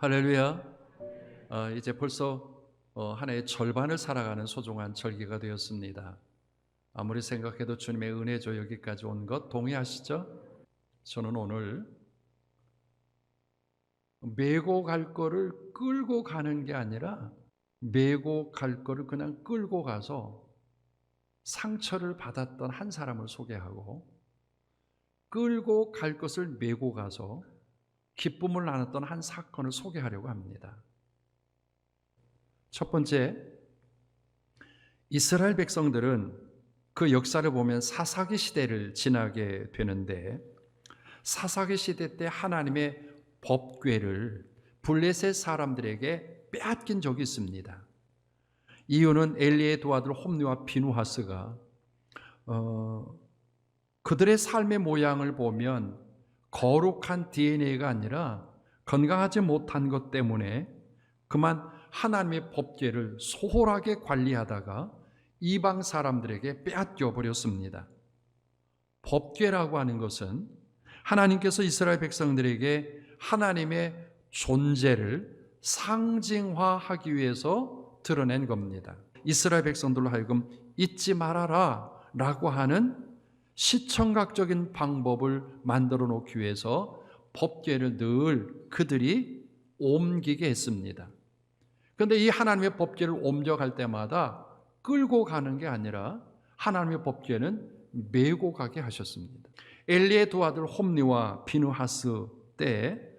할렐루야. 이제 벌써 한 해의 절반을 살아가는 소중한 절기가 되었습니다. 아무리 생각해도 주님의 은혜죠. 여기까지 온 것 동의하시죠? 저는 오늘 메고 갈 거를 끌고 가는 게 아니라 메고 갈 거를 그냥 끌고 가서 상처를 받았던 한 사람을 소개하고, 끌고 갈 것을 메고 가서 기쁨을 나눴던 한 사건을 소개하려고 합니다. 첫 번째, 이스라엘 백성들은 그 역사를 보면 사사기 시대를 지나게 되는데, 사사기 시대 때 하나님의 법궤를 블레셋 사람들에게 빼앗긴 적이 있습니다. 이유는 엘리의 두 아들 홈리와 비누하스가 그들의 삶의 모양을 보면 거룩한 DNA가 아니라 건강하지 못한 것 때문에 그만 하나님의 법궤를 소홀하게 관리하다가 이방 사람들에게 빼앗겨 버렸습니다. 법궤라고 하는 것은 하나님께서 이스라엘 백성들에게 하나님의 존재를 상징화하기 위해서 드러낸 겁니다. 이스라엘 백성들로 하여금 잊지 말아라 라고 하는 시청각적인 방법을 만들어 놓기 위해서 법궤를 늘 그들이 옮기게 했습니다. 그런데 이 하나님의 법궤를 옮겨갈 때마다 끌고 가는 게 아니라 하나님의 법궤는 메고 가게 하셨습니다. 엘리의 두 아들 홈리와 비누하스 때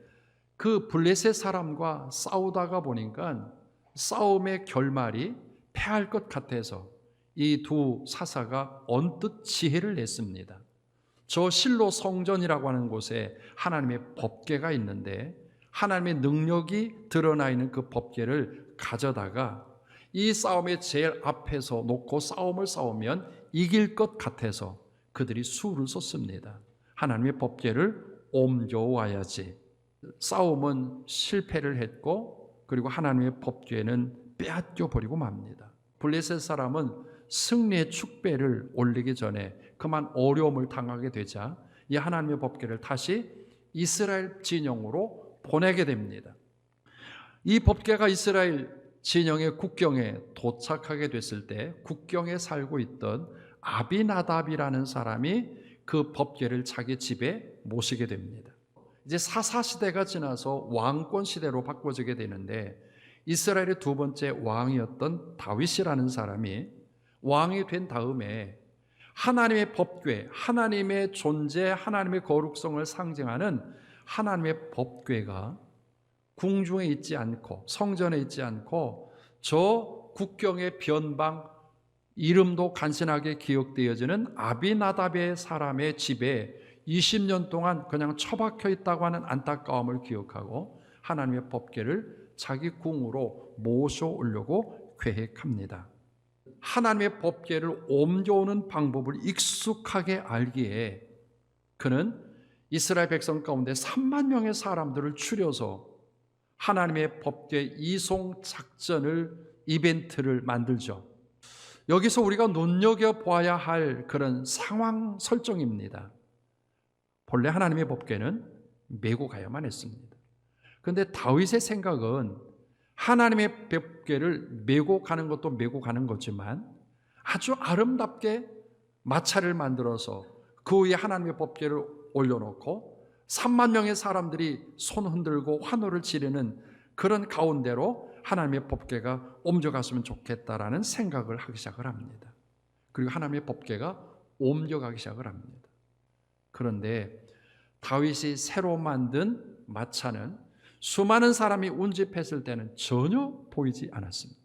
그 블레셋 사람과 싸우다가 보니까 싸움의 결말이 패할 것 같아서 이 두 사사가 언뜻 지혜를 냈습니다. 저 실로 성전이라고 하는 곳에 하나님의 법궤가 있는데 하나님의 능력이 드러나 있는 그 법궤를 가져다가 이 싸움의 제일 앞에서 놓고 싸움을 싸우면 이길 것 같아서 그들이 수를 쏟습니다. 하나님의 법궤를 옮겨와야지. 싸움은 실패를 했고 그리고 하나님의 법궤는 빼앗겨 버리고 맙니다. 블레셋 사람은 승리의 축배를 올리기 전에 그만 어려움을 당하게 되자 이 하나님의 법궤를 다시 이스라엘 진영으로 보내게 됩니다. 이 법궤가 이스라엘 진영의 국경에 도착하게 됐을 때 국경에 살고 있던 아비나답이라는 사람이 그 법궤를 자기 집에 모시게 됩니다. 이제 사사시대가 지나서 왕권 시대로 바꿔지게 되는데 이스라엘의 두 번째 왕이었던 다윗이라는 사람이 왕이 된 다음에 하나님의 법궤, 하나님의 존재, 하나님의 거룩성을 상징하는 하나님의 법궤가 궁중에 있지 않고 성전에 있지 않고 저 국경의 변방, 이름도 간신하게 기억되어지는 아비나답의 사람의 집에 20년 동안 그냥 처박혀 있다고 하는 안타까움을 기억하고 하나님의 법궤를 자기 궁으로 모셔오려고 계획합니다. 하나님의 법궤를 옮겨오는 방법을 익숙하게 알기에 그는 이스라엘 백성 가운데 3만 명의 사람들을 추려서 하나님의 법궤 이송 작전을 이벤트를 만들죠. 여기서 우리가 눈여겨봐야 할 그런 상황 설정입니다. 본래 하나님의 법궤는 메고 가야만 했습니다. 그런데 다윗의 생각은 하나님의 법궤를 메고 가는 것도 메고 가는 거지만 아주 아름답게 마차를 만들어서 그 위에 하나님의 법궤를 올려놓고 3만 명의 사람들이 손 흔들고 환호를 지르는 그런 가운데로 하나님의 법궤가 옮겨갔으면 좋겠다라는 생각을 하기 시작을 합니다. 그리고 하나님의 법궤가 옮겨가기 시작을 합니다. 그런데 다윗이 새로 만든 마차는 수많은 사람이 운집했을 때는 전혀 보이지 않았습니다.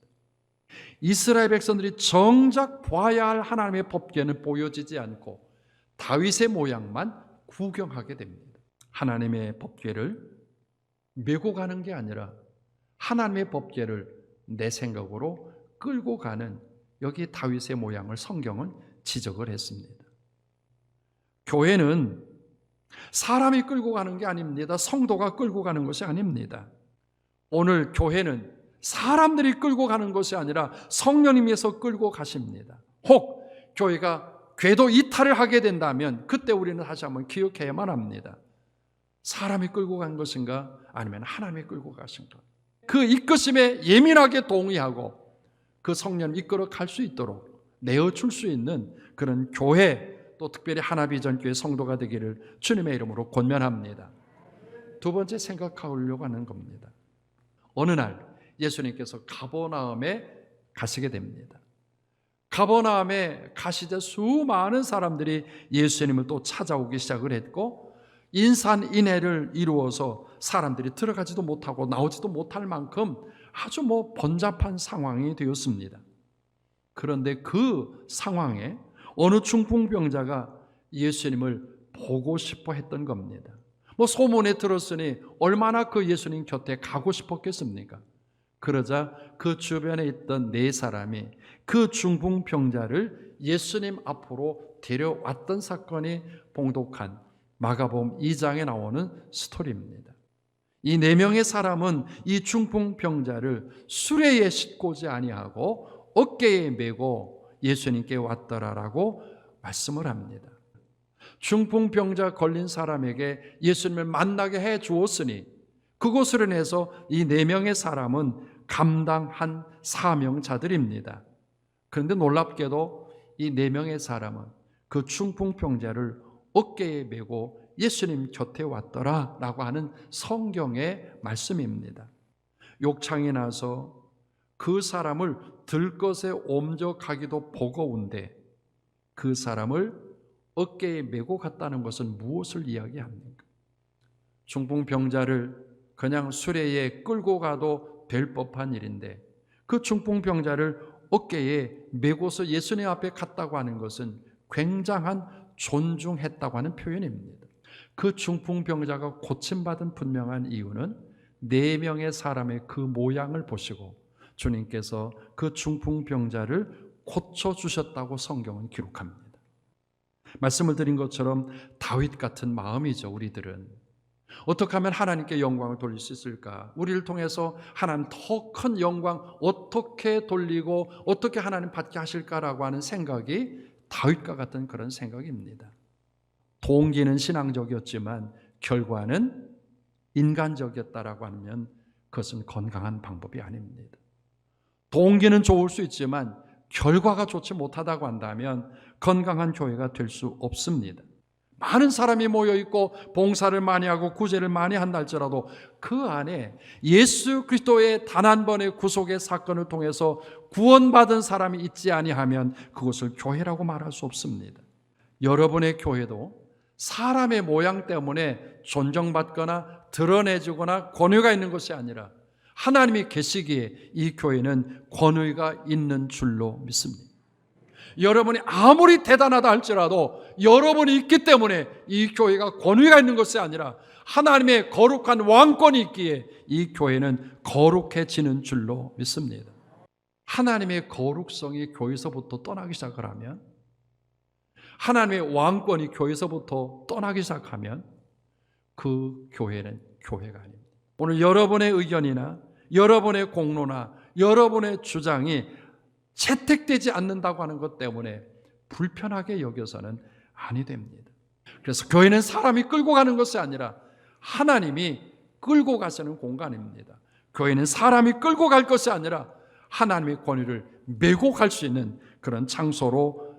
이스라엘 백성들이 정작 봐야 할 하나님의 법궤는 보여지지 않고 다윗의 모양만 구경하게 됩니다. 하나님의 법궤를 메고 가는 게 아니라 하나님의 법궤를 내 생각으로 끌고 가는 여기 다윗의 모양을 성경은 지적을 했습니다. 교회는 사람이 끌고 가는 게 아닙니다. 성도가 끌고 가는 것이 아닙니다. 오늘 교회는 사람들이 끌고 가는 것이 아니라 성령님께서 끌고 가십니다. 혹 교회가 궤도 이탈을 하게 된다면 그때 우리는 다시 한번 기억해야만 합니다. 사람이 끌고 간 것인가 아니면 하나님이 끌고 가신가. 그 이끄심에 예민하게 동의하고 그 성령 이끌어 갈 수 있도록 내어줄 수 있는 그런 교회, 또 특별히 하나비전교회 성도가 되기를 주님의 이름으로 권면합니다. 두 번째 생각하려고 하는 겁니다. 어느 날 예수님께서 가버나움에 가시게 됩니다. 가버나움에 가시자 수많은 사람들이 예수님을 또 찾아오기 시작을 했고, 인산인해를 이루어서 사람들이 들어가지도 못하고 나오지도 못할 만큼 아주 번잡한 상황이 되었습니다. 그런데 그 상황에 어느 중풍병자가 예수님을 보고 싶어 했던 겁니다. 소문에 들었으니 얼마나 그 예수님 곁에 가고 싶었겠습니까? 그러자 그 주변에 있던 네 사람이 그 중풍병자를 예수님 앞으로 데려왔던 사건이 봉독한 마가복음 2장에 나오는 스토리입니다. 이 네 명의 사람은 이 중풍병자를 수레에 싣고지 아니하고 어깨에 메고 예수님께 왔더라라고 말씀을 합니다. 중풍병자 걸린 사람에게 예수님을 만나게 해 주었으니 그곳으로 인해서 이 네 명의 사람은 감당한 사명자들입니다. 그런데 놀랍게도 이 네 명의 사람은 그 중풍병자를 어깨에 메고 예수님 곁에 왔더라라고 하는 성경의 말씀입니다. 욕창이 나서 그 사람을 들것에 옮겨가기도 버거운데 그 사람을 어깨에 메고 갔다는 것은 무엇을 이야기합니까? 중풍병자를 그냥 수레에 끌고 가도 될 법한 일인데 그 중풍병자를 어깨에 메고서 예수님 앞에 갔다고 하는 것은 굉장한 존중했다고 하는 표현입니다. 그 중풍병자가 고침받은 분명한 이유는 네 명의 사람의 그 모양을 보시고 주님께서 그 중풍병자를 고쳐주셨다고 성경은 기록합니다. 말씀을 드린 것처럼 다윗 같은 마음이죠. 우리들은 어떻게 하면 하나님께 영광을 돌릴 수 있을까? 우리를 통해서 하나님 더 큰 영광 어떻게 돌리고 어떻게 하나님 받게 하실까라고 하는 생각이 다윗과 같은 그런 생각입니다. 동기는 신앙적이었지만 결과는 인간적이었다라고 하면 그것은 건강한 방법이 아닙니다. 동기는 좋을 수 있지만 결과가 좋지 못하다고 한다면 건강한 교회가 될 수 없습니다. 많은 사람이 모여있고 봉사를 많이 하고 구제를 많이 한다 할지라도 그 안에 예수 그리스도의 단 한 번의 구속의 사건을 통해서 구원받은 사람이 있지 아니하면 그것을 교회라고 말할 수 없습니다. 여러분의 교회도 사람의 모양 때문에 존경받거나 드러내주거나 권위가 있는 것이 아니라 하나님이 계시기에 이 교회는 권위가 있는 줄로 믿습니다. 여러분이 아무리 대단하다 할지라도 여러분이 있기 때문에 이 교회가 권위가 있는 것이 아니라 하나님의 거룩한 왕권이 있기에 이 교회는 거룩해지는 줄로 믿습니다. 하나님의 거룩성이 교회에서부터 떠나기 시작을 하면, 하나님의 왕권이 교회에서부터 떠나기 시작하면 그 교회는 교회가 아닙니다. 오늘 여러분의 의견이나 여러분의 공로나 여러분의 주장이 채택되지 않는다고 하는 것 때문에 불편하게 여겨서는 아니 됩니다. 그래서 교회는 사람이 끌고 가는 것이 아니라 하나님이 끌고 가시는 공간입니다. 교회는 사람이 끌고 갈 것이 아니라 하나님의 권위를 메고 갈 수 있는 그런 장소로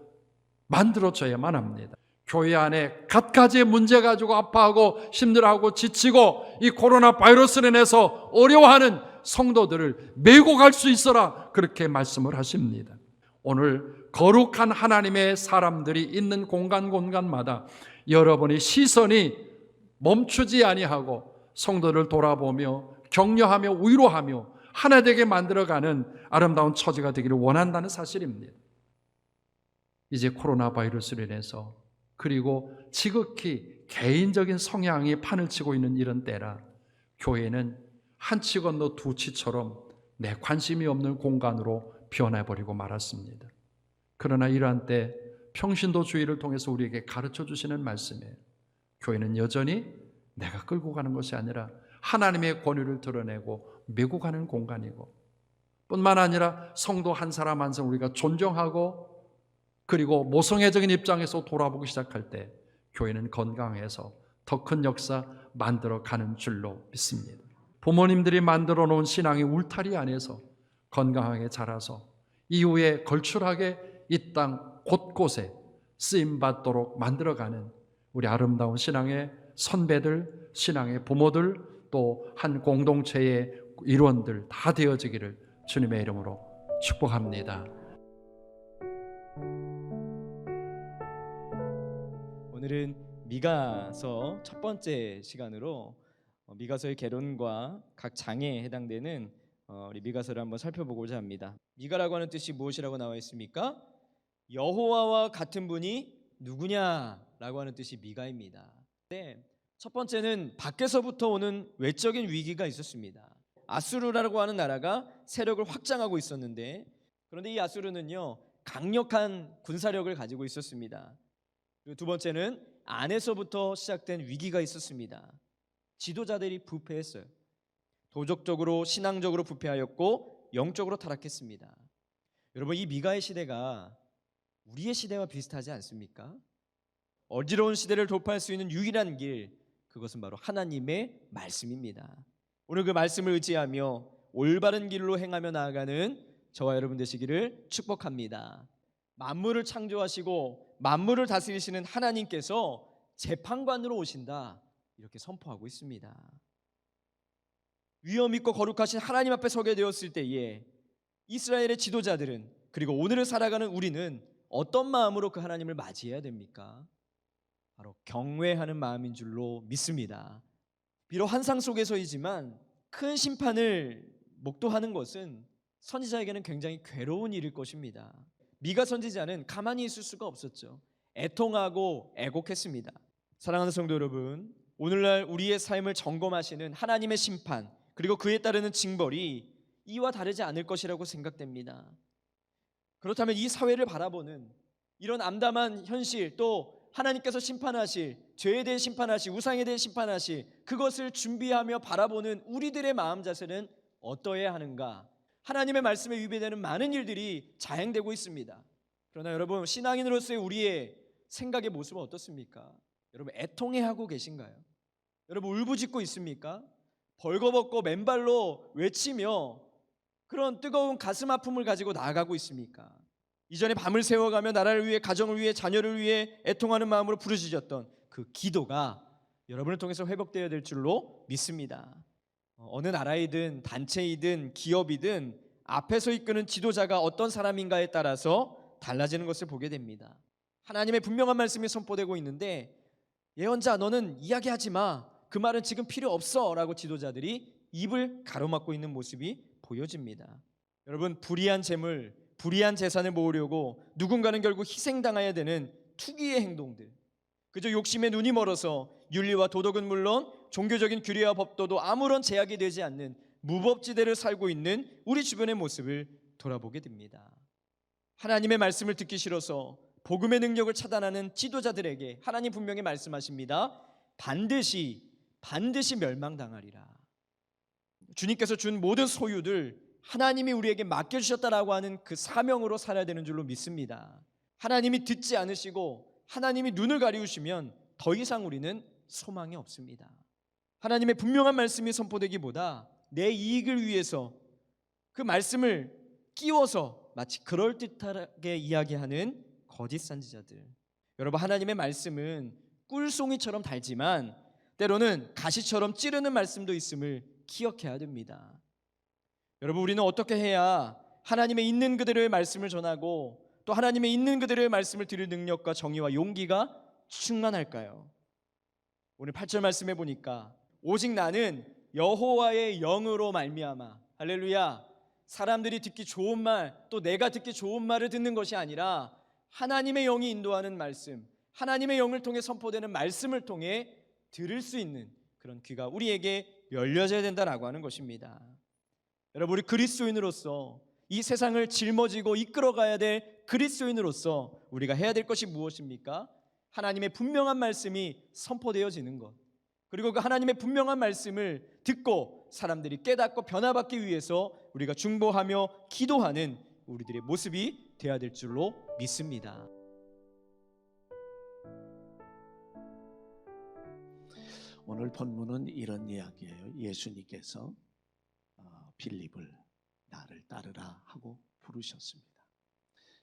만들어져야만 합니다. 교회 안에 갖가지의 문제 가지고 아파하고 힘들어하고 지치고 이 코로나 바이러스로 인해서 어려워하는 성도들을 메고 갈 수 있어라, 그렇게 말씀을 하십니다. 오늘 거룩한 하나님의 사람들이 있는 공간마다 여러분의 시선이 멈추지 아니하고 성도를 돌아보며 격려하며 위로하며 하나 되게 만들어가는 아름다운 처지가 되기를 원한다는 사실입니다. 이제 코로나 바이러스로 인해서 그리고 지극히 개인적인 성향이 판을 치고 있는 이런 때라 교회는 한 치 건너 두 치처럼 내 관심이 없는 공간으로 변해버리고 말았습니다. 그러나 이러한 때 평신도주의를 통해서 우리에게 가르쳐 주시는 말씀이에요. 교회는 여전히 내가 끌고 가는 것이 아니라 하나님의 권위를 드러내고 메고 가는 공간이고, 뿐만 아니라 성도 한 사람 한 사람 우리가 존경하고 그리고 모성애적인 입장에서 돌아보기 시작할 때 교회는 건강해서 더 큰 역사 만들어 가는 줄로 믿습니다. 부모님들이 만들어 놓은 신앙의 울타리 안에서 건강하게 자라서 이후에 걸출하게 이 땅 곳곳에 쓰임받도록 만들어가는 우리 아름다운 신앙의 선배들, 신앙의 부모들, 또 한 공동체의 일원들 다 되어지기를 주님의 이름으로 축복합니다. 오늘은 미가서 첫 번째 시간으로 미가서의 개론과 각 장에 해당되는 우리 미가서를 한번 살펴보고자 합니다. 미가라고 하는 뜻이 무엇이라고 나와 있습니까? 여호와와 같은 분이 누구냐라고 하는 뜻이 미가입니다. 네, 첫 번째는 밖에서부터 오는 외적인 위기가 있었습니다. 아수르라고 하는 나라가 세력을 확장하고 있었는데, 그런데 이 아수르는요 강력한 군사력을 가지고 있었습니다. 그리고 두 번째는 안에서부터 시작된 위기가 있었습니다. 지도자들이 부패했어요. 도덕적으로 신앙적으로 부패하였고 영적으로 타락했습니다. 여러분, 이 미가의 시대가 우리의 시대와 비슷하지 않습니까? 어지러운 시대를 돌파할 수 있는 유일한 길, 그것은 바로 하나님의 말씀입니다. 오늘 그 말씀을 의지하며 올바른 길로 행하며 나아가는 저와 여러분 되시기를 축복합니다. 만물을 창조하시고 만물을 다스리시는 하나님께서 재판관으로 오신다, 이렇게 선포하고 있습니다. 위엄 있고 거룩하신 하나님 앞에 서게 되었을 때에 이스라엘의 지도자들은, 그리고 오늘을 살아가는 우리는 어떤 마음으로 그 하나님을 맞이해야 됩니까? 바로 경외하는 마음인 줄로 믿습니다. 비록 환상 속에서이지만 큰 심판을 목도하는 것은 선지자에게는 굉장히 괴로운 일일 것입니다. 미가 선지자는 가만히 있을 수가 없었죠. 애통하고 애곡했습니다. 사랑하는 성도 여러분, 오늘날 우리의 삶을 점검하시는 하나님의 심판, 그리고 그에 따르는 징벌이 이와 다르지 않을 것이라고 생각됩니다. 그렇다면 이 사회를 바라보는 이런 암담한 현실, 또 하나님께서 심판하실, 죄에 대해 심판하실, 우상에 대해 심판하실, 그것을 준비하며 바라보는 우리들의 마음 자세는 어떠해야 하는가? 하나님의 말씀에 위배되는 많은 일들이 자행되고 있습니다. 그러나 여러분, 신앙인으로서의 우리의 생각의 모습은 어떻습니까? 여러분, 애통해하고 계신가요? 여러분, 울부짖고 있습니까? 벌거벗고 맨발로 외치며 그런 뜨거운 가슴 아픔을 가지고 나아가고 있습니까? 이전에 밤을 새워가며 나라를 위해, 가정을 위해, 자녀를 위해 애통하는 마음으로 부르짖었던 그 기도가 여러분을 통해서 회복되어야 될 줄로 믿습니다. 어느 나라이든 단체이든 기업이든 앞에서 이끄는 지도자가 어떤 사람인가에 따라서 달라지는 것을 보게 됩니다. 하나님의 분명한 말씀이 선포되고 있는데, 예언자 너는 이야기하지 마, 그 말은 지금 필요 없어 라고 지도자들이 입을 가로막고 있는 모습이 보여집니다. 여러분, 불의한 재물, 불의한 재산을 모으려고 누군가는 결국 희생당해야 되는 투기의 행동들, 그저 욕심에 눈이 멀어서 윤리와 도덕은 물론 종교적인 규례와 법도도 아무런 제약이 되지 않는 무법지대를 살고 있는 우리 주변의 모습을 돌아보게 됩니다. 하나님의 말씀을 듣기 싫어서 복음의 능력을 차단하는 지도자들에게 하나님 분명히 말씀하십니다. 반드시 멸망당하리라. 주님께서 준 모든 소유들 하나님이 우리에게 맡겨주셨다라고 하는 그 사명으로 살아야 되는 줄로 믿습니다. 하나님이 듣지 않으시고 하나님이 눈을 가리우시면 더 이상 우리는 소망이 없습니다. 하나님의 분명한 말씀이 선포되기보다 내 이익을 위해서 그 말씀을 끼워서 마치 그럴듯하게 이야기하는 거짓 선지자들. 여러분, 하나님의 말씀은 꿀송이처럼 달지만 때로는 가시처럼 찌르는 말씀도 있음을 기억해야 됩니다. 여러분, 우리는 어떻게 해야 하나님의 있는 그대로의 말씀을 전하고 또 하나님의 있는 그대로의 말씀을 들을 능력과 정의와 용기가 충만할까요? 오늘 8절 말씀해 보니까 오직 나는 여호와의 영으로 말미암아, 할렐루야, 사람들이 듣기 좋은 말, 또 내가 듣기 좋은 말을 듣는 것이 아니라 하나님의 영이 인도하는 말씀, 하나님의 영을 통해 선포되는 말씀을 통해 들을 수 있는 그런 귀가 우리에게 열려져야 된다라고 하는 것입니다. 여러분, 우리 그리스도인으로서 이 세상을 짊어지고 이끌어가야 될 그리스도인으로서 우리가 해야 될 것이 무엇입니까? 하나님의 분명한 말씀이 선포되어지는 것, 그리고 그 하나님의 분명한 말씀을 듣고 사람들이 깨닫고 변화받기 위해서 우리가 중보하며 기도하는 우리들의 모습이 되어야 될 줄로 믿습니다. 오늘 본문은 이런 이야기예요. 예수님께서 빌립을 나를 따르라 하고 부르셨습니다.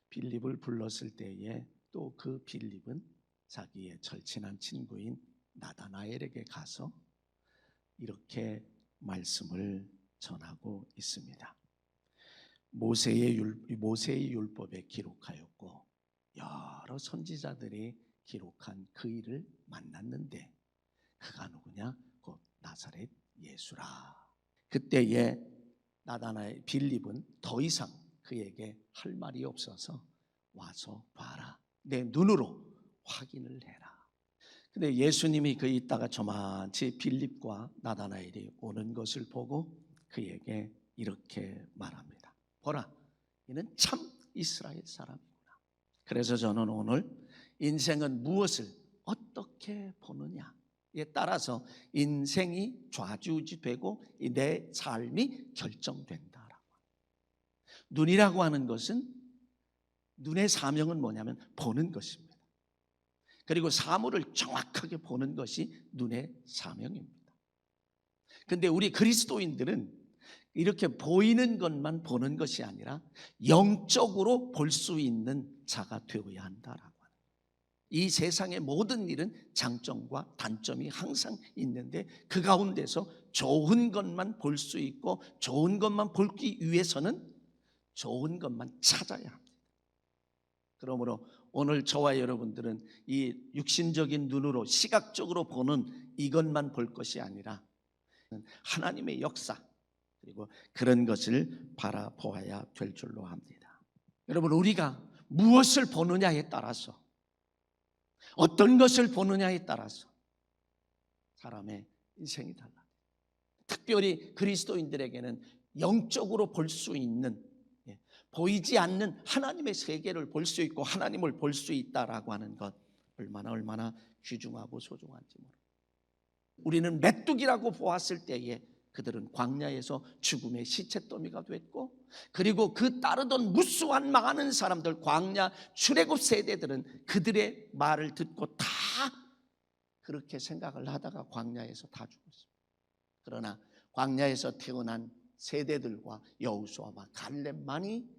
빌립을 불렀을 때에 또 그 빌립은 자기의 절친한 친구인 나다나엘에게 가서 이렇게 말씀을 전하고 있습니다. 모세의 율법에 기록하였고 여러 선지자들이 기록한 그 일을 만났는데 그가 누구냐? 곧 나사렛 예수라. 그때에 나다나엘 빌립은 더 이상 그에게 할 말이 없어서 와서 봐라. 내 눈으로 확인을 해라. 근데 예수님이 그 있다가 저만치 빌립과 나다나엘이 오는 것을 보고 그에게 이렇게 말합니다. 보라, 이는 참 이스라엘 사람이구나. 그래서 저는 오늘 인생은 무엇을 어떻게 보느냐에 따라서 인생이 좌지우지되고 내 삶이 결정된다라고. 눈이라고 하는 것은, 눈의 사명은 뭐냐면 보는 것입니다. 그리고 사물을 정확하게 보는 것이 눈의 사명입니다. 그런데 우리 그리스도인들은 이렇게 보이는 것만 보는 것이 아니라 영적으로 볼 수 있는 자가 되어야 한다라고 하는. 이 세상의 모든 일은 장점과 단점이 항상 있는데 그 가운데서 좋은 것만 볼 수 있고 좋은 것만 보기 위해서는 좋은 것만 찾아야 합니다. 그러므로 오늘 저와 여러분들은 이 육신적인 눈으로 시각적으로 보는 이것만 볼 것이 아니라 하나님의 역사 그리고 그런 것을 바라보아야 될 줄로 합니다. 여러분, 우리가 무엇을 보느냐에 따라서, 어떤 것을 보느냐에 따라서 사람의 인생이 달라요. 특별히 그리스도인들에게는 영적으로 볼 수 있는, 보이지 않는 하나님의 세계를 볼 수 있고 하나님을 볼 수 있다라고 하는 것, 얼마나 귀중하고 소중한지 모릅니다. 우리는 메뚜기라고 보았을 때에 그들은 광야에서 죽음의 시체더미가 됐고, 그리고 그 따르던 무수한 많은 사람들, 광야 출애굽 세대들은 그들의 말을 듣고 다 그렇게 생각을 하다가 광야에서 다 죽었습니다. 그러나 광야에서 태어난 세대들과 여호수아와 갈렙만이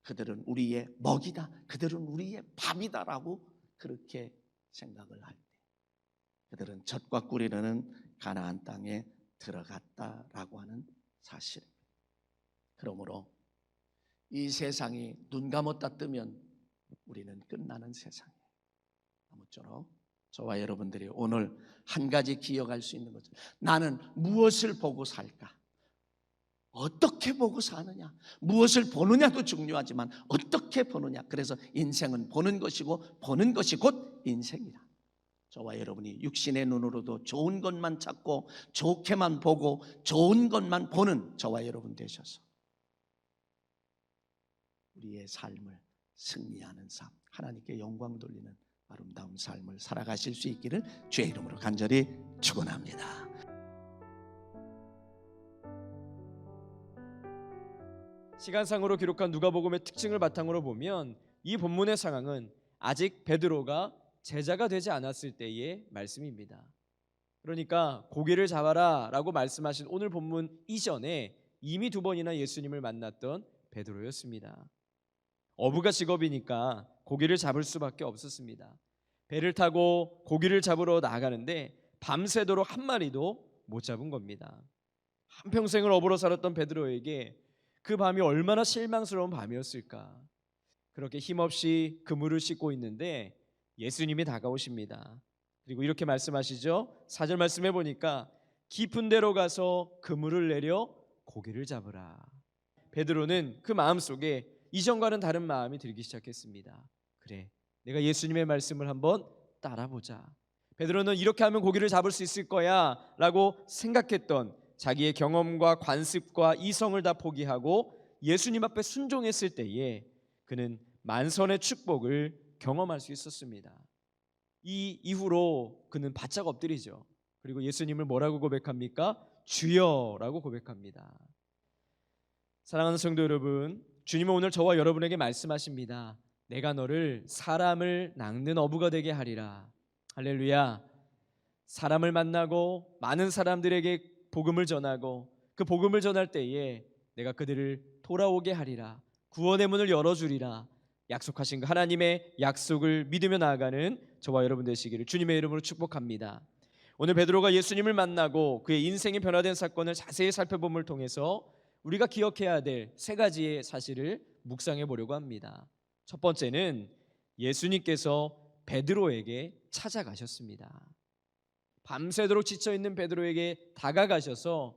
그들은 우리의 먹이다, 그들은 우리의 밥이다라고 그렇게 생각을 할 때 그들은 젖과 꿀이 흐르는 가나안 땅에 들어갔다라고 하는 사실입니다. 그러므로 이 세상이 눈 감았다 뜨면 우리는 끝나는 세상이에요. 아무쪼록 저와 여러분들이 오늘 한 가지 기억할 수 있는 거죠. 나는 무엇을 보고 살까? 어떻게 보고 사느냐? 무엇을 보느냐도 중요하지만 어떻게 보느냐. 그래서 인생은 보는 것이고 보는 것이 곧 인생이다. 저와 여러분이 육신의 눈으로도 좋은 것만 찾고 좋게만 보고 좋은 것만 보는 저와 여러분 되셔서 우리의 삶을 승리하는 삶, 하나님께 영광 돌리는 아름다운 삶을 살아가실 수 있기를 주의 이름으로 간절히 축원합니다. 시간상으로 기록한 누가복음의 특징을 바탕으로 보면 이 본문의 상황은 아직 베드로가 제자가 되지 않았을 때의 말씀입니다. 그러니까 고기를 잡아라 라고 말씀하신 오늘 본문 이전에 이미 2번이나 예수님을 만났던 베드로였습니다. 어부가 직업이니까 고기를 잡을 수밖에 없었습니다. 배를 타고 고기를 잡으러 나가는데 밤새도록 한 마리도 못 잡은 겁니다. 한평생을 어부로 살았던 베드로에게 그 밤이 얼마나 실망스러운 밤이었을까. 그렇게 힘없이 그물을 씻고 있는데 예수님이 다가오십니다. 그리고 이렇게 말씀하시죠. 4절 말씀해 보니까 깊은 데로 가서 그물을 내려 고기를 잡으라. 베드로는 그 마음속에 이전과는 다른 마음이 들기 시작했습니다. 그래, 내가 예수님의 말씀을 한번 따라보자. 베드로는 이렇게 하면 고기를 잡을 수 있을 거야 라고 생각했던 자기의 경험과 관습과 이성을 다 포기하고 예수님 앞에 순종했을 때에 그는 만선의 축복을 경험할 수 있었습니다. 이 이후로 그는 바짝 엎드리죠. 그리고 예수님을 뭐라고 고백합니까? 주여라고 고백합니다. 사랑하는 성도 여러분, 주님은 오늘 저와 여러분에게 말씀하십니다. 내가 너를 사람을 낚는 어부가 되게 하리라. 할렐루야. 사람을 만나고 많은 사람들에게 복음을 전하고 그 복음을 전할 때에 내가 그들을 돌아오게 하리라, 구원의 문을 열어주리라 약속하신 그 하나님의 약속을 믿으며 나아가는 저와 여러분 되시기를 주님의 이름으로 축복합니다. 오늘 베드로가 예수님을 만나고 그의 인생이 변화된 사건을 자세히 살펴봄을 통해서 우리가 기억해야 될 세 가지의 사실을 묵상해 보려고 합니다. 첫 번째는 예수님께서 베드로에게 찾아가셨습니다. 밤새도록 지쳐있는 베드로에게 다가가셔서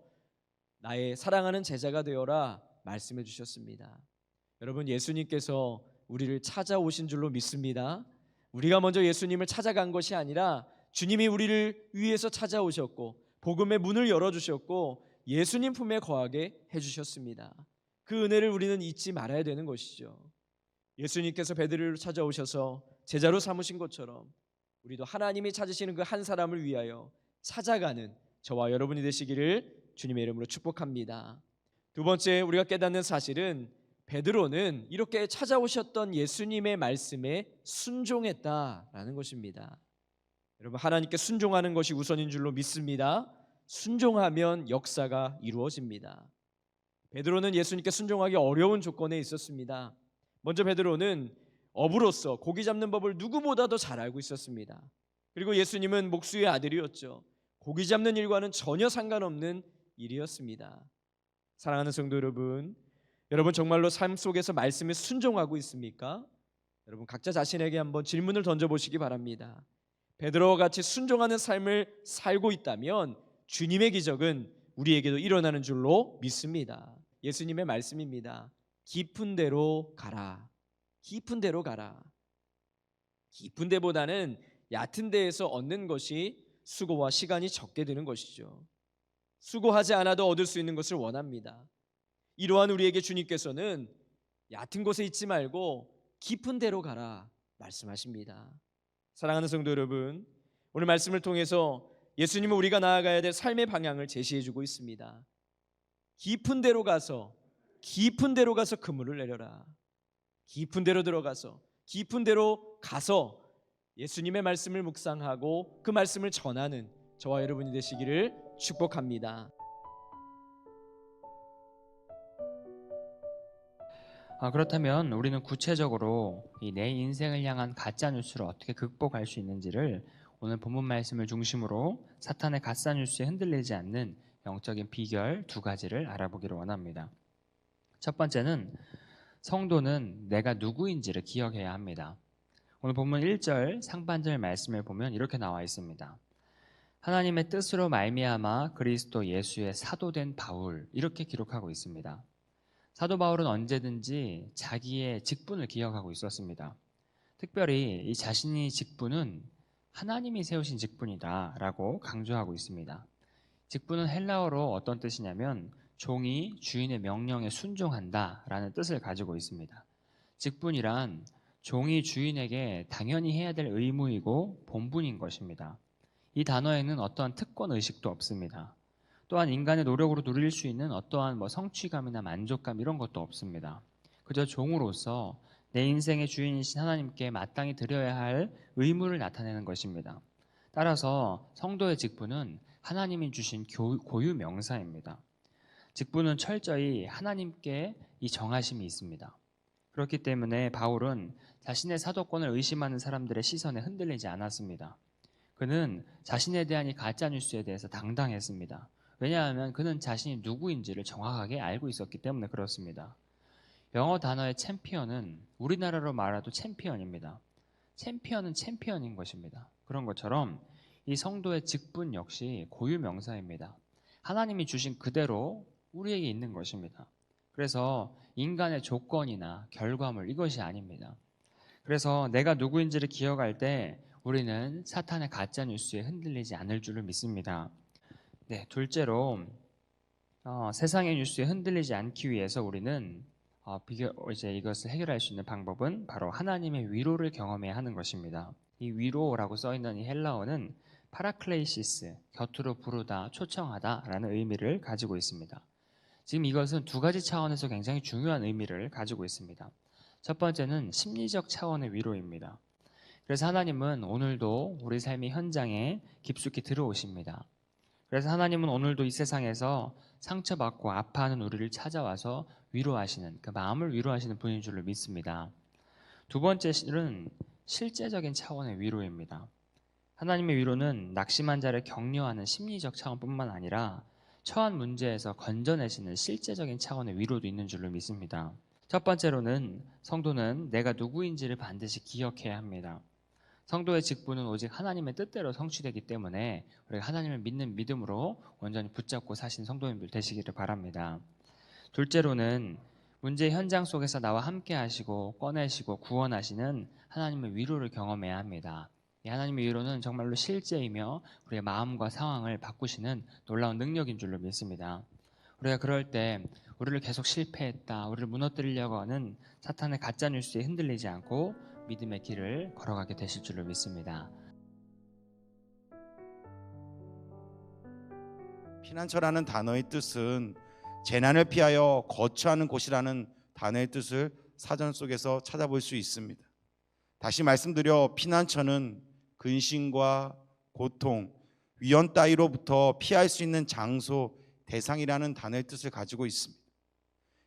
나의 사랑하는 제자가 되어라 말씀해 주셨습니다. 여러분, 예수님께서 우리를 찾아오신 줄로 믿습니다. 우리가 먼저 예수님을 찾아간 것이 아니라 주님이 우리를 위해서 찾아오셨고 복음의 문을 열어주셨고 예수님 품에 거하게 해주셨습니다. 그 은혜를 우리는 잊지 말아야 되는 것이죠. 예수님께서 베드로를 찾아오셔서 제자로 삼으신 것처럼 우리도 하나님이 찾으시는 그 한 사람을 위하여 찾아가는 저와 여러분이 되시기를 주님의 이름으로 축복합니다. 두 번째, 우리가 깨닫는 사실은 베드로는 이렇게 찾아오셨던 예수님의 말씀에 순종했다라는 것입니다. 여러분, 하나님께 순종하는 것이 우선인 줄로 믿습니다. 순종하면 역사가 이루어집니다. 베드로는 예수님께 순종하기 어려운 조건에 있었습니다. 먼저 베드로는 어부로서 고기 잡는 법을 누구보다도 잘 알고 있었습니다. 그리고 예수님은 목수의 아들이었죠. 고기 잡는 일과는 전혀 상관없는 일이었습니다. 사랑하는 성도 여러분, 여러분 정말로 삶 속에서 말씀에 순종하고 있습니까? 여러분 각자 자신에게 한번 질문을 던져보시기 바랍니다. 베드로와 같이 순종하는 삶을 살고 있다면 주님의 기적은 우리에게도 일어나는 줄로 믿습니다. 예수님의 말씀입니다. 깊은 데로 가라. 깊은 데로 가라. 깊은 데보다는 얕은 데에서 얻는 것이 수고와 시간이 적게 드는 것이죠. 수고하지 않아도 얻을 수 있는 것을 원합니다. 이러한 우리에게 주님께서는 얕은 곳에 있지 말고 깊은 데로 가라 말씀하십니다. 사랑하는 성도 여러분, 오늘 말씀을 통해서 예수님은 우리가 나아가야 될 삶의 방향을 제시해주고 있습니다. 깊은 데로 가서 그물을 내려라. 깊은 데로 들어가서 깊은 데로 가서 예수님의 말씀을 묵상하고 그 말씀을 전하는 저와 여러분이 되시기를 축복합니다. 그렇다면 우리는 구체적으로 이 내 인생을 향한 가짜뉴스를 어떻게 극복할 수 있는지를 오늘 본문 말씀을 중심으로 사탄의 가짜뉴스에 흔들리지 않는 영적인 비결 두 가지를 알아보기를 원합니다. 첫 번째는 성도는 내가 누구인지를 기억해야 합니다. 오늘 본문 1절 상반절 말씀을 보면 이렇게 나와 있습니다. 하나님의 뜻으로 말미암아 그리스도 예수의 사도된 바울, 이렇게 기록하고 있습니다. 사도 바울은 언제든지 자기의 직분을 기억하고 있었습니다. 특별히 이 자신의 직분은 하나님이 세우신 직분이다 라고 강조하고 있습니다. 직분은 헬라어로 어떤 뜻이냐면 종이 주인의 명령에 순종한다 라는 뜻을 가지고 있습니다. 직분이란 종이 주인에게 당연히 해야 될 의무이고 본분인 것입니다. 이 단어에는 어떠한 특권 의식도 없습니다. 또한 인간의 노력으로 누릴 수 있는 어떠한 성취감이나 만족감 이런 것도 없습니다. 그저 종으로서 내 인생의 주인이신 하나님께 마땅히 드려야 할 의무를 나타내는 것입니다. 따라서 성도의 직분은 하나님이 주신 고유 명사입니다. 직분은 철저히 하나님께 이 정하심이 있습니다. 그렇기 때문에 바울은 자신의 사도권을 의심하는 사람들의 시선에 흔들리지 않았습니다. 그는 자신에 대한 이 가짜뉴스에 대해서 당당했습니다. 왜냐하면 그는 자신이 누구인지를 정확하게 알고 있었기 때문에 그렇습니다. 영어 단어의 챔피언은 우리나라로 말해도 챔피언입니다. 챔피언은 챔피언인 것입니다. 그런 것처럼 이 성도의 직분 역시 고유 명사입니다. 하나님이 주신 그대로 우리에게 있는 것입니다. 그래서 인간의 조건이나 결과물 이것이 아닙니다. 그래서 내가 누구인지를 기억할 때 우리는 사탄의 가짜뉴스에 흔들리지 않을 줄을 믿습니다. 네, 둘째로 세상의 뉴스에 흔들리지 않기 위해서 우리는 이제 이것을 해결할 수 있는 방법은 바로 하나님의 위로를 경험해야 하는 것입니다. 이 위로라고 써있는 이 헬라어는 파라클레이시스, 곁으로 부르다, 초청하다라는 의미를 가지고 있습니다. 지금 이것은 두 가지 차원에서 굉장히 중요한 의미를 가지고 있습니다. 첫 번째는 심리적 차원의 위로입니다. 그래서 하나님은 오늘도 우리 삶의 현장에 깊숙이 들어오십니다. 그래서 하나님은 오늘도 이 세상에서 상처받고 아파하는 우리를 찾아와서 위로하시는, 그 마음을 위로하시는 분인 줄로 믿습니다. 두 번째 실은 실제적인 차원의 위로입니다. 하나님의 위로는 낙심한 자를 격려하는 심리적 차원뿐만 아니라 처한 문제에서 건져내시는 실제적인 차원의 위로도 있는 줄로 믿습니다. 첫 번째로는 성도는 내가 누구인지를 반드시 기억해야 합니다. 성도의 직분은 오직 하나님의 뜻대로 성취되기 때문에 우리가 하나님을 믿는 믿음으로 온전히 붙잡고 사신 성도님들 되시기를 바랍니다. 둘째로는 문제의 현장 속에서 나와 함께 하시고 꺼내시고 구원하시는 하나님의 위로를 경험해야 합니다. 이 하나님의 위로는 정말로 실제이며 우리의 마음과 상황을 바꾸시는 놀라운 능력인 줄로 믿습니다. 우리가 그럴 때 우리를 계속 실패했다, 우리를 무너뜨리려고 하는 사탄의 가짜 뉴스에 흔들리지 않고 믿음의 길을 걸어가게 되실 줄로 믿습니다. 피난처라는 단어의 뜻은 재난을 피하여 거처하는 곳이라는 단어의 뜻을 사전 속에서 찾아볼 수 있습니다. 다시 말씀드려 피난처는 근심과 고통, 위험 따위로부터 피할 수 있는 장소, 대상이라는 단어의 뜻을 가지고 있습니다.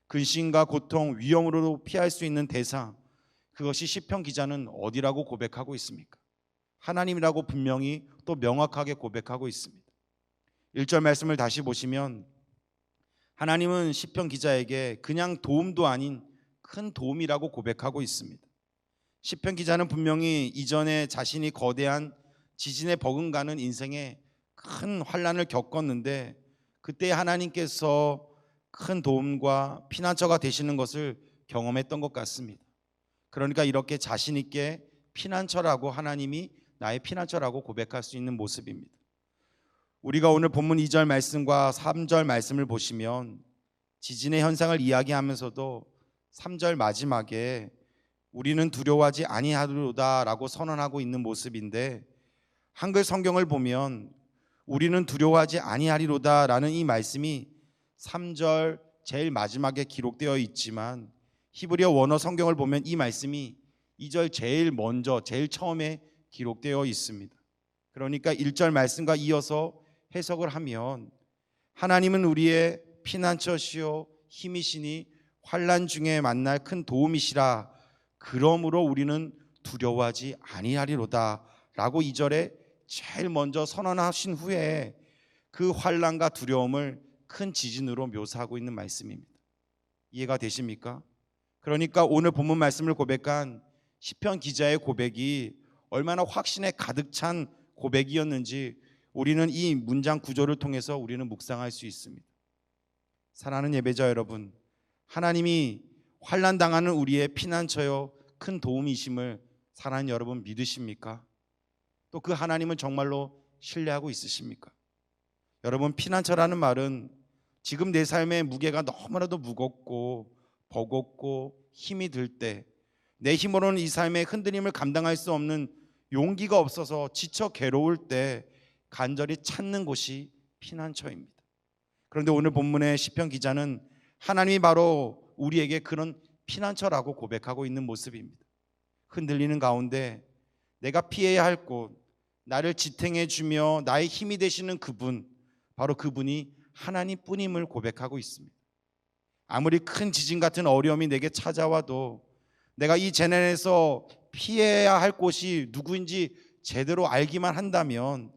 근심과 고통, 위험으로 피할 수 있는 대상, 그것이 시편 기자는 어디라고 고백하고 있습니까? 하나님이라고 분명히 또 명확하게 고백하고 있습니다. 1절 말씀을 다시 보시면 하나님은 시편 기자에게 그냥 도움도 아닌 큰 도움이라고 고백하고 있습니다. 시편 기자는 분명히 이전에 자신이 거대한 지진에 버금가는 인생에 큰 환난을 겪었는데 그때 하나님께서 큰 도움과 피난처가 되시는 것을 경험했던 것 같습니다. 그러니까 이렇게 자신 있게 피난처라고, 하나님이 나의 피난처라고 고백할 수 있는 모습입니다. 우리가 오늘 본문 2절 말씀과 3절 말씀을 보시면 지진의 현상을 이야기하면서도 3절 마지막에 우리는 두려워하지 아니하리로다라고 선언하고 있는 모습인데, 한글 성경을 보면 우리는 두려워하지 아니하리로다라는 이 말씀이 3절 제일 마지막에 기록되어 있지만 히브리어 원어 성경을 보면 이 말씀이 2절 제일 먼저, 제일 처음에 기록되어 있습니다. 그러니까 1절 말씀과 이어서 해석을 하면 하나님은 우리의 피난처시요 힘이시니 환난 중에 만날 큰 도움이시라, 그러므로 우리는 두려워하지 아니하리로다 라고 2절에 제일 먼저 선언하신 후에 그 환난과 두려움을 큰 지진으로 묘사하고 있는 말씀입니다. 이해가 되십니까? 그러니까 오늘 본문 말씀을 고백한 시편 기자의 고백이 얼마나 확신에 가득 찬 고백이었는지 우리는 이 문장 구조를 통해서 우리는 묵상할 수 있습니다. 사랑하는 예배자 여러분, 하나님이 환난 당하는 우리의 피난처요 큰 도움이심을 사랑하는 여러분 믿으십니까? 또 그 하나님은 정말로 신뢰하고 있으십니까? 여러분, 피난처라는 말은 지금 내 삶의 무게가 너무나도 무겁고 버겁고 힘이 들 때, 내 힘으로는 이 삶의 흔들림을 감당할 수 없는 용기가 없어서 지쳐 괴로울 때 간절히 찾는 곳이 피난처입니다. 그런데 오늘 본문의 시편 기자는 하나님이 바로 우리에게 그런 피난처라고 고백하고 있는 모습입니다. 흔들리는 가운데 내가 피해야 할 곳, 나를 지탱해 주며 나의 힘이 되시는 그분, 바로 그분이 하나님뿐임을 고백하고 있습니다. 아무리 큰 지진 같은 어려움이 내게 찾아와도 내가 이 재난에서 피해야 할 곳이 누구인지 제대로 알기만 한다면,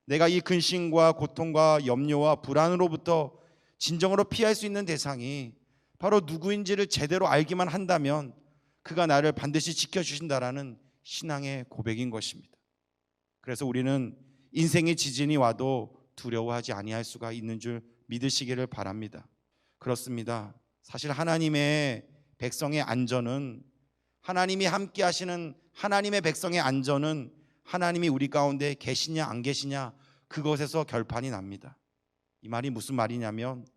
내가 이 근심과 고통과 염려와 불안으로부터 진정으로 피할 수 있는 대상이 바로 누구인지를 제대로 알기만 한다면 그가 나를 반드시 지켜주신다라는 신앙의 고백인 것입니다. 그래서 우리는 인생의 지진이 와도 두려워하지 아니할 수가 있는 줄 믿으시기를 바랍니다. 그렇습니다. 사실 하나님의 백성의 안전은, 하나님이 함께 하시는 하나님의 백성의 안전은 하나님이 우리 가운데 계시냐 안 계시냐 그것에서 결판이 납니다. 이 말이 무슨 말이냐면,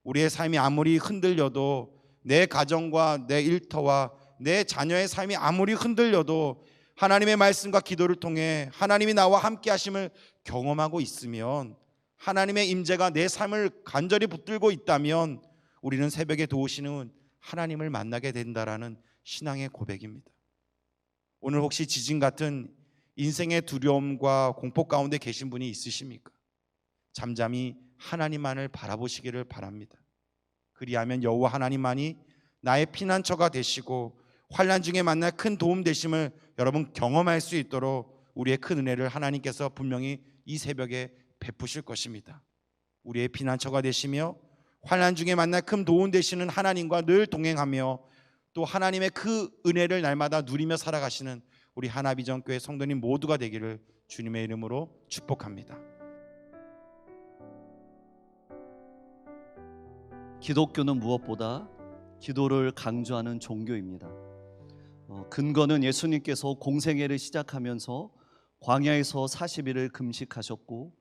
우리의 삶이 아무리 흔들려도, 내 가정과 내 일터와 내 자녀의 삶이 아무리 흔들려도 하나님의 말씀과 기도를 통해 하나님이 나와 함께 하심을 경험하고 있으면, 하나님의 임재가 내 삶을 간절히 붙들고 있다면 우리는 새벽에 도우시는 하나님을 만나게 된다라는 신앙의 고백입니다. 오늘 혹시 지진 같은 인생의 두려움과 공포 가운데 계신 분이 있으십니까? 잠잠히 하나님만을 바라보시기를 바랍니다. 그리하면 여호와 하나님만이 나의 피난처가 되시고 환난 중에 만날 큰 도움 되심을 여러분 경험할 수 있도록 우리의 큰 은혜를 하나님께서 분명히 이 새벽에 베푸실 것입니다. 우리의 피난처가 되시며 환난 중에 만날 큰 도움 되시는 하나님과 늘 동행하며 또 하나님의 그 은혜를 날마다 누리며 살아가시는 우리 하나비전교회 성도님 모두가 되기를 주님의 이름으로 축복합니다. 기독교는 무엇보다 기도를 강조하는 종교입니다. 근거는 예수님께서 공생애를 시작하면서 광야에서 40일을 금식하셨고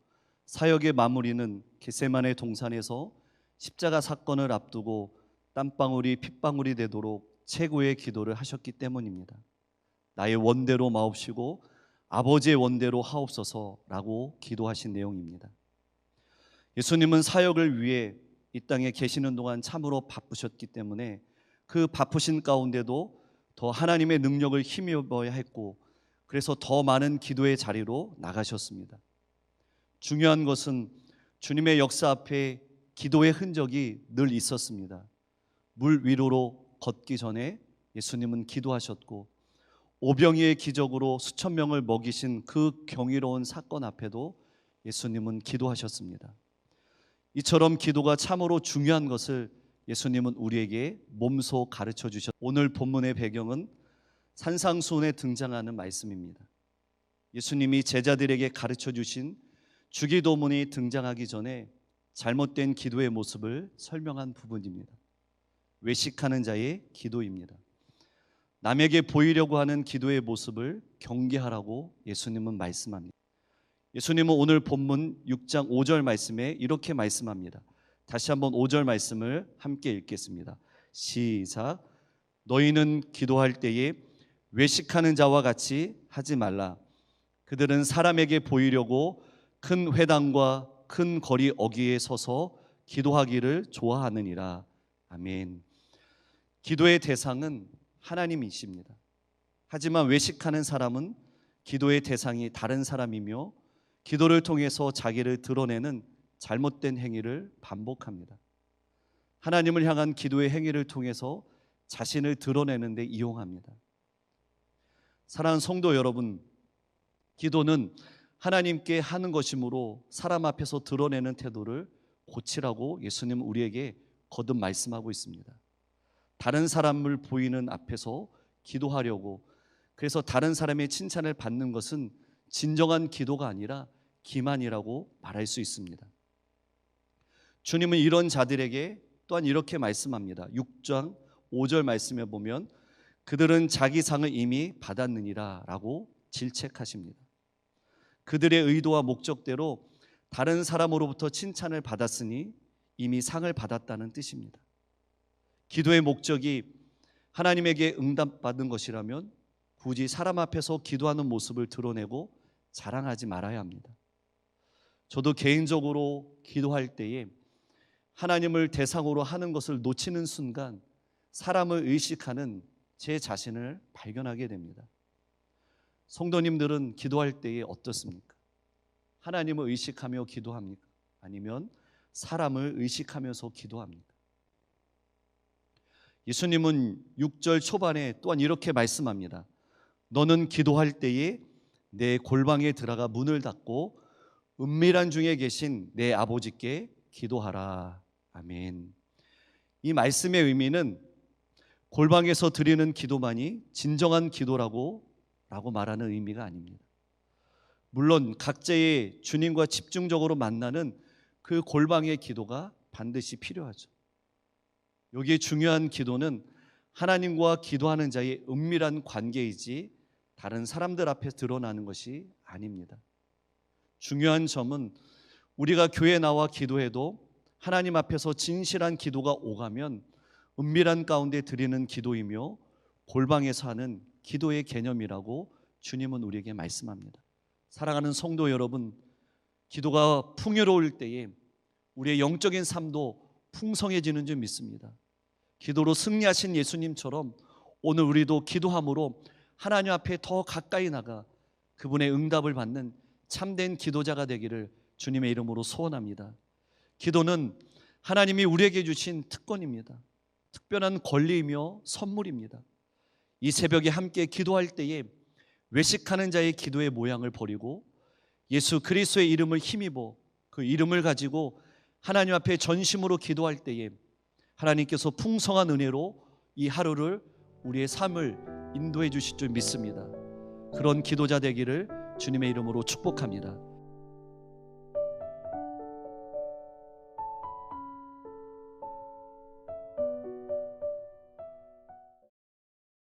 사역의 마무리는 겟세마네 동산에서 십자가 사건을 앞두고 땀방울이 핏방울이 되도록 최고의 기도를 하셨기 때문입니다. 나의 원대로 마옵시고 아버지의 원대로 하옵소서라고 기도하신 내용입니다. 예수님은 사역을 위해 이 땅에 계시는 동안 참으로 바쁘셨기 때문에 그 바쁘신 가운데도 더 하나님의 능력을 힘입어야 했고 그래서 더 많은 기도의 자리로 나가셨습니다. 중요한 것은 주님의 역사 앞에 기도의 흔적이 늘 있었습니다. 물 위로로 걷기 전에 예수님은 기도하셨고 오병이의 기적으로 수천 명을 먹이신 그 경이로운 사건 앞에도 예수님은 기도하셨습니다. 이처럼 기도가 참으로 중요한 것을 예수님은 우리에게 몸소 가르쳐 주셨습니다. 오늘 본문의 배경은 산상수훈에 등장하는 말씀입니다. 예수님이 제자들에게 가르쳐 주신 주기도문이 등장하기 전에 잘못된 기도의 모습을 설명한 부분입니다. 외식하는 자의 기도입니다. 남에게 보이려고 하는 기도의 모습을 경계하라고 예수님은 말씀합니다. 예수님은 오늘 본문 6장 5절 말씀에 이렇게 말씀합니다. 다시 한번 5절 말씀을 함께 읽겠습니다. 시작. 너희는 기도할 때에 외식하는 자와 같이 하지 말라. 그들은 사람에게 보이려고 큰 회당과 큰 거리 어귀에 서서 기도하기를 좋아하느니라. 아멘. 기도의 대상은 하나님이십니다. 하지만 외식하는 사람은 기도의 대상이 다른 사람이며 기도를 통해서 자기를 드러내는 잘못된 행위를 반복합니다. 하나님을 향한 기도의 행위를 통해서 자신을 드러내는 데 이용합니다. 사랑하는 성도 여러분, 기도는 하나님께 하는 것이므로 사람 앞에서 드러내는 태도를 고치라고 예수님은 우리에게 거듭 말씀하고 있습니다. 다른 사람을 보이는 앞에서 기도하려고, 그래서 다른 사람의 칭찬을 받는 것은 진정한 기도가 아니라 기만이라고 말할 수 있습니다. 주님은 이런 자들에게 또한 이렇게 말씀합니다. 6장 5절 말씀에 보면 그들은 자기 상을 이미 받았느니라 라고 질책하십니다. 그들의 의도와 목적대로 다른 사람으로부터 칭찬을 받았으니 이미 상을 받았다는 뜻입니다. 기도의 목적이 하나님에게 응답받은 것이라면 굳이 사람 앞에서 기도하는 모습을 드러내고 자랑하지 말아야 합니다. 저도 개인적으로 기도할 때에 하나님을 대상으로 하는 것을 놓치는 순간 사람을 의식하는 제 자신을 발견하게 됩니다. 성도님들은 기도할 때에 어떻습니까? 하나님을 의식하며 기도합니까? 아니면 사람을 의식하면서 기도합니까? 예수님은 6절 초반에 또한 이렇게 말씀합니다. 너는 기도할 때에 내 골방에 들어가 문을 닫고 은밀한 중에 계신 내 아버지께 기도하라. 아멘. 이 말씀의 의미는 골방에서 드리는 기도만이 진정한 기도라고 말하는 의미가 아닙니다. 물론 각자의 주님과 집중적으로 만나는 그 골방의 기도가 반드시 필요하죠. 여기에 중요한 기도는 하나님과 기도하는 자의 은밀한 관계이지 다른 사람들 앞에 드러나는 것이 아닙니다. 중요한 점은 우리가 교회에 나와 기도해도 하나님 앞에서 진실한 기도가 오가면 은밀한 가운데 드리는 기도이며 골방에서 하는 기도의 개념이라고 주님은 우리에게 말씀합니다. 사랑하는 성도 여러분, 기도가 풍요로울 때에 우리의 영적인 삶도 풍성해지는 줄 믿습니다. 기도로 승리하신 예수님처럼 오늘 우리도 기도함으로 하나님 앞에 더 가까이 나가 그분의 응답을 받는 참된 기도자가 되기를 주님의 이름으로 소원합니다. 기도는 하나님이 우리에게 주신 특권입니다. 특별한 권리이며 선물입니다. 이 새벽에 함께 기도할 때에 외식하는 자의 기도의 모양을 버리고 예수 그리스도의 이름을 힘입어 그 이름을 가지고 하나님 앞에 전심으로 기도할 때에 하나님께서 풍성한 은혜로 이 하루를 우리의 삶을 인도해 주실 줄 믿습니다. 그런 기도자 되기를 주님의 이름으로 축복합니다.